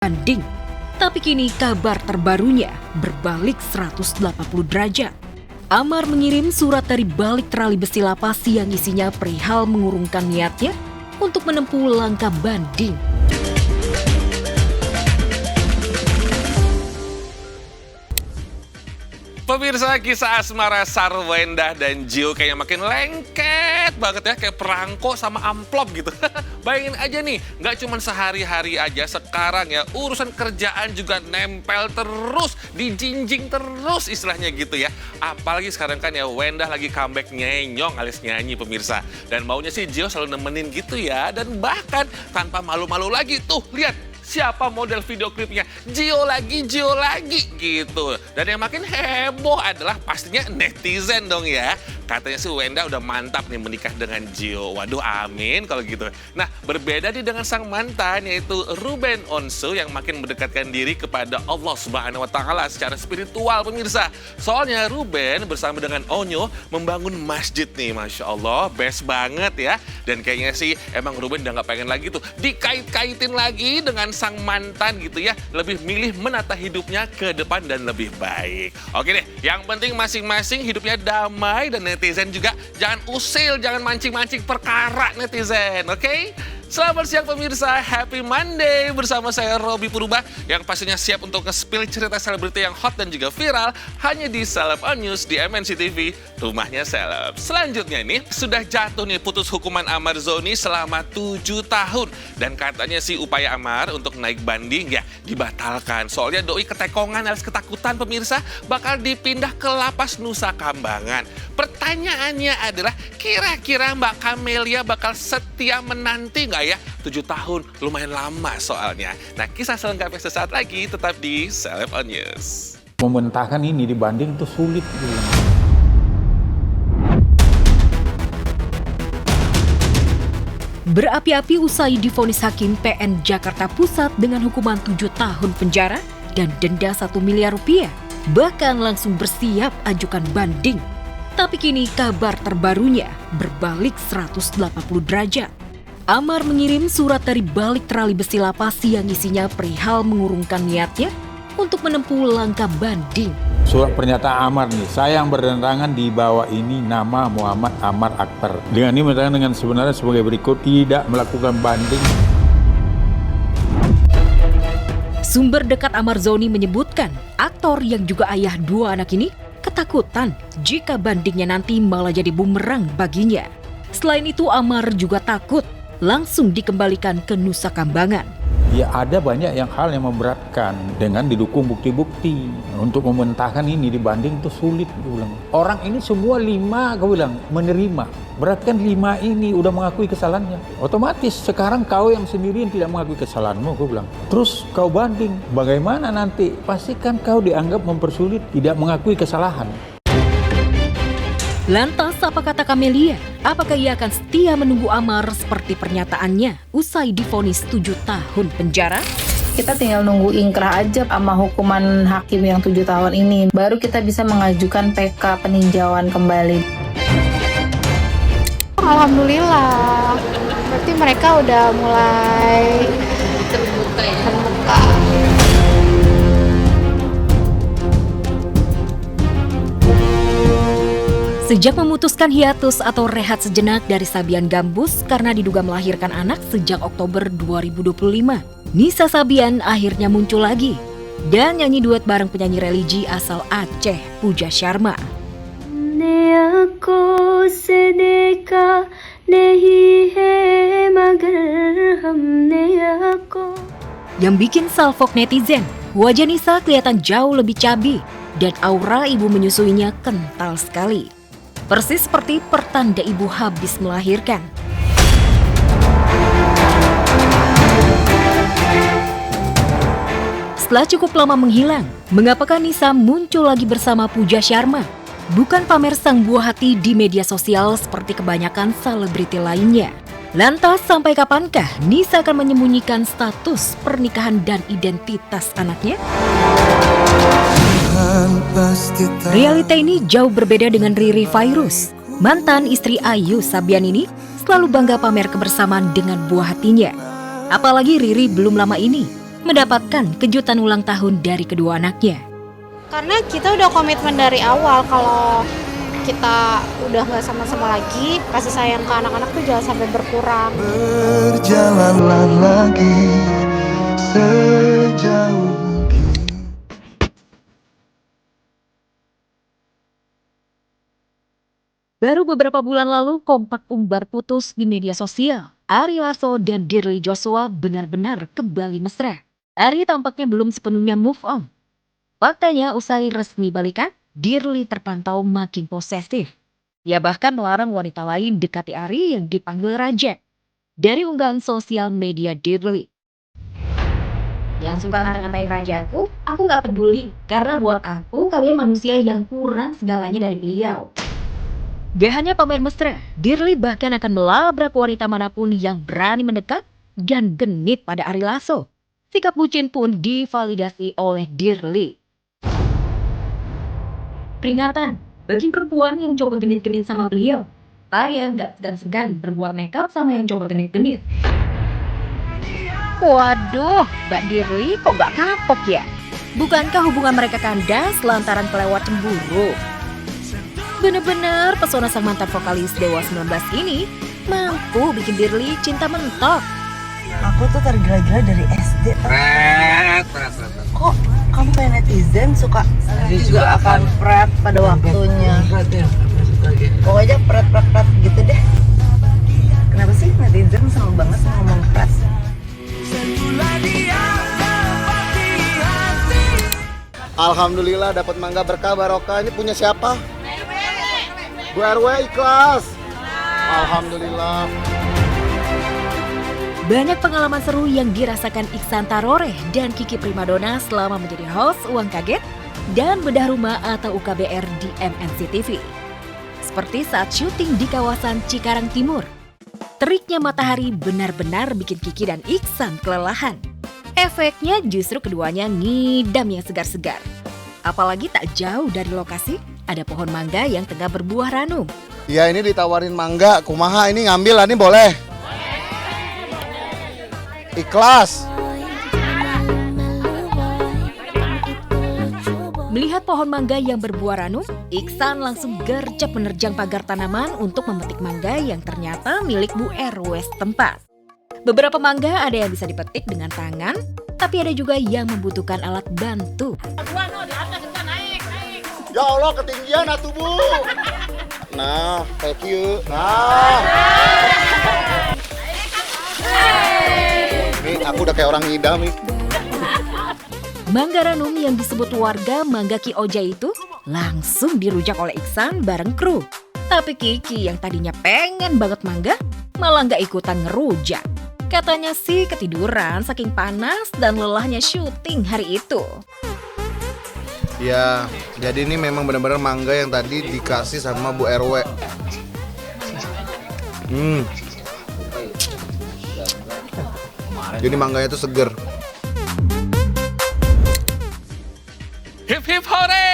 banding. Tapi kini kabar terbarunya berbalik 180 derajat. Amar mengirim surat dari balik terali besi lapas yang isinya perihal mengurungkan niatnya untuk menempuh langkah banding. Pemirsa, kisah asmara Sarwendah dan Gio kayaknya makin lengket banget ya, kayak perangko sama amplop gitu. Bayangin aja nih, nggak cuma sehari-hari aja, sekarang ya urusan kerjaan juga nempel terus, dijinjing terus istilahnya gitu ya. Apalagi sekarang kan ya Wendah lagi comeback nyenyong alias nyanyi pemirsa. Dan maunya sih Gio selalu nemenin gitu ya, dan bahkan tanpa malu-malu lagi tuh, lihat. Siapa model video klipnya? Gio lagi gitu. Dan yang makin heboh adalah pastinya netizen dong ya. Katanya sih Wendah udah mantap nih menikah dengan Gio. Waduh, amin kalau gitu. Nah, berbeda nih dengan sang mantan yaitu Ruben Onsu yang makin mendekatkan diri kepada Allah Subhanahu wa Ta'ala secara spiritual pemirsa. Soalnya Ruben bersama dengan Onyo membangun masjid nih, Masya Allah, best banget ya. Dan kayaknya sih emang Ruben udah gak pengen lagi tuh dikait-kaitin lagi dengan sang mantan gitu ya. Lebih milih menata hidupnya ke depan dan lebih baik. Oke deh, yang penting masing-masing hidupnya damai dan netizen juga jangan usil, jangan mancing-mancing perkara netizen, oke? Selamat siang pemirsa, happy Monday bersama saya Robi Purba yang pastinya siap untuk nge-spill cerita selebriti yang hot dan juga viral hanya di Celeb On News di MNC TV, rumahnya seleb. Selanjutnya nih, sudah jatuh nih putus hukuman Amar Zoni selama 7 tahun dan katanya sih upaya Amar untuk naik banding ya dibatalkan. Soalnya doi ketekongan alias ketakutan pemirsa bakal dipindah ke lapas Nusa Kambangan. Pertanyaannya adalah kira-kira Mbak Camelia bakal setia menanti nggak ya? 7 tahun lumayan lama soalnya. Nah, kisah selengkapnya sesaat lagi tetap di Celeb On News. Mementahkan ini dibanding tuh sulit. Berapi-api usai divonis Hakim PN Jakarta Pusat dengan hukuman 7 tahun penjara dan denda 1 miliar rupiah. Bahkan langsung bersiap ajukan banding. Tapi kini kabar terbarunya berbalik 180 derajat. Amar mengirim surat dari balik terali besi lapas yang isinya perihal mengurungkan niatnya untuk menempuh langkah banding. Surat pernyataan Amar nih, saya yang bertentangan di bawah ini nama Muhammad Amar Akbar. Dengan ini menyatakan dengan sebenarnya sebagai berikut, tidak melakukan banding. Sumber dekat Amar Zoni menyebutkan aktor yang juga ayah 2 anak ini ketakutan jika bandingnya nanti malah jadi bumerang baginya. Selain itu Amar juga takut langsung dikembalikan ke Nusa Kambangan. Ya ada banyak hal yang memberatkan dengan didukung bukti-bukti. Untuk mementahkan ini dibanding itu sulit, gue bilang. Orang ini semua 5, gue bilang, menerima. Berarti kan 5 ini udah mengakui kesalahannya. Otomatis sekarang kau yang sendirian tidak mengakui kesalahanmu, gue bilang. Terus kau banding, bagaimana nanti? Pastikan kau dianggap mempersulit, tidak mengakui kesalahan. Lantas apa kata Camelia? Apakah ia akan setia menunggu Amar seperti pernyataannya usai divonis 7 tahun penjara? Kita tinggal nunggu ingkrah aja sama hukuman hakim yang 7 tahun ini. Baru kita bisa mengajukan PK peninjauan kembali. Alhamdulillah, berarti mereka udah mulai terbuka. Sejak memutuskan hiatus atau rehat sejenak dari Sabian Gambus karena diduga melahirkan anak sejak Oktober 2025, Nisa Sabian akhirnya muncul lagi dan nyanyi duet bareng penyanyi religi asal Aceh, Puja Sharma. Yang bikin salfok netizen, wajah Nisa kelihatan jauh lebih cabi dan aura ibu menyusuinya kental sekali. Persis seperti pertanda ibu habis melahirkan. Setelah cukup lama menghilang, mengapakah Nisa muncul lagi bersama Puja Sharma? Bukan pamer sang buah hati di media sosial seperti kebanyakan selebriti lainnya. Lantas sampai kapankah Nisa akan menyembunyikan status pernikahan dan identitas anaknya? Realita ini jauh berbeda dengan Riri Virus. Mantan istri Ayu Sabian ini selalu bangga pamer kebersamaan dengan buah hatinya. Apalagi Riri belum lama ini mendapatkan kejutan ulang tahun dari kedua anaknya. Karena kita udah komitmen dari awal kalau kita udah nggak sama-sama lagi, kasih sayang ke anak-anak tuh jangan sampai berkurang. Berjalanlah lagi sejauh mungkin. Baru beberapa bulan lalu kompak umbar putus di media sosial. Ari Lasso dan Dirli Joshua benar-benar kembali mesra. Ari tampaknya belum sepenuhnya move on. Faktanya usai resmi balikan, Dirli terpantau makin posesif. Dia bahkan melarang wanita lain dekati Ari yang dipanggil Raja. Dari unggahan sosial media Dirli. Yang suka ngata-ngatain Rajaku, aku gak peduli. Karena buat aku, kalian manusia yang kurang segalanya dari beliau. Gak hanya pamer mesra, Dirli bahkan akan melabrak wanita manapun yang berani mendekat dan genit pada Ari Lasso. Sikap bucin pun divalidasi oleh Dirli. Peringatan, bagi perempuan yang coba genit-genit sama beliau, saya gak segan-segan berbuat nekat sama yang coba genit-genit. Waduh, Mbak Dirli kok gak kapok ya? Bukankah hubungan mereka kandas lantaran kelewat cemburu? Bener-bener pesona sang mantan vokalis Dewa 19 ini mampu bikin Dirli cinta mentok. Aku tuh tergila-gila dari SD. Kok kamu kayak netizen suka juga akan pret pada waktunya. Pokoknya pret gitu deh. Kenapa sih netizen sama banget ngomong pret? Alhamdulillah dapat mangga berkah barokah. Ini punya siapa? Bu RW ikhlas. Alhamdulillah. Banyak pengalaman seru yang dirasakan Iksan Taroreh dan Kiki Primadona selama menjadi host Uang Kaget dan Bedah Rumah atau UKBR di MNC TV. Seperti saat syuting di kawasan Cikarang Timur. Teriknya matahari benar-benar bikin Kiki dan Iksan kelelahan. Efeknya justru keduanya ngidam yang segar-segar. Apalagi tak jauh dari lokasi, ada pohon mangga yang tengah berbuah ranum. Ya ini ditawarin mangga, kumaha ini ngambil ini boleh. Ikhlas. Melihat pohon mangga yang berbuah ranum, Iksan langsung gercep menerjang pagar tanaman untuk memetik mangga yang ternyata milik Bu RW setempat. Beberapa mangga ada yang bisa dipetik dengan tangan, tapi ada juga yang membutuhkan alat bantu. Ya Allah ketinggian atuh Bu. Nah, thank you. Nah. Nih aku udah kayak orang ngidam nih. Mangga ranum yang disebut warga Mangga Ki Oja itu langsung dirujak oleh Iksan bareng kru. Tapi Kiki yang tadinya pengen banget mangga malah nggak ikutan ngerujak. Katanya sih ketiduran saking panas dan lelahnya syuting hari itu. Ya, jadi ini memang benar-benar mangga yang tadi dikasih sama Bu RW. Jadi mangganya itu seger. Hip hip hore!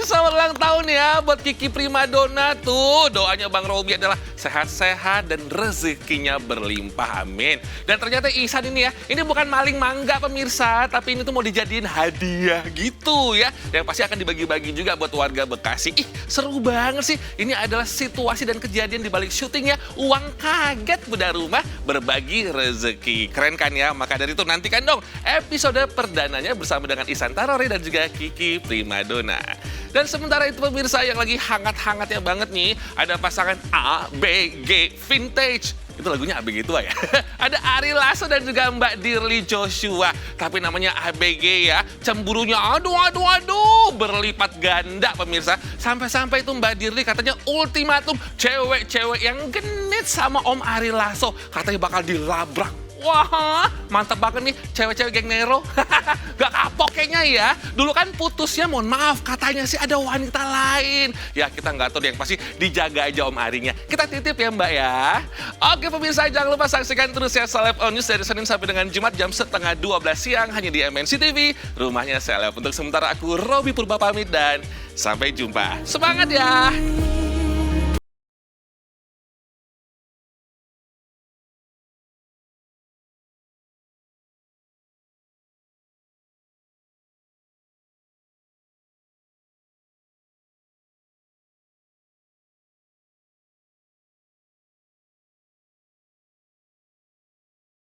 Selamat ulang tahun ya buat Kiki Primadona tuh. Doanya Bang Robi adalah sehat-sehat dan rezekinya berlimpah, amin. Dan ternyata Ihsan ini ya, ini bukan maling mangga pemirsa, tapi ini tuh mau dijadiin hadiah gitu ya. Yang pasti akan dibagi-bagi juga buat warga Bekasi. Ih, seru banget sih. Ini adalah situasi dan kejadian di balik syuting ya. Uang Kaget Bedah Rumah berbagi rezeki. Keren kan ya? Maka dari itu nantikan dong episode perdananya bersama dengan Ihsan Taroreh dan juga Kiki Primadona. Dan sementara itu pemirsa yang lagi hangat-hangatnya banget nih, ada pasangan ABG Vintage. Itu lagunya ABG tua ya. Ada Ari Lasso dan juga Mbak Dirli Joshua. Tapi namanya ABG ya. Cemburunya aduh berlipat ganda pemirsa. Sampai-sampai itu Mbak Dirli katanya ultimatum cewek-cewek yang genit sama Om Ari Lasso. Katanya bakal dilabrak. Wah, mantap banget nih cewek-cewek geng Nero. Gak kapok kayaknya ya. Dulu kan putusnya mohon maaf katanya sih ada wanita lain. Ya kita nggak tahu deh, yang pasti dijaga aja Om Arinya. Kita titip ya Mbak ya. Oke pemirsa, jangan lupa saksikan terus ya Seleb On News dari Senin sampai dengan Jumat jam 11:30 siang hanya di MNC TV. Rumahnya Seleb. Untuk sementara aku Robi Purba pamit dan sampai jumpa. Semangat ya.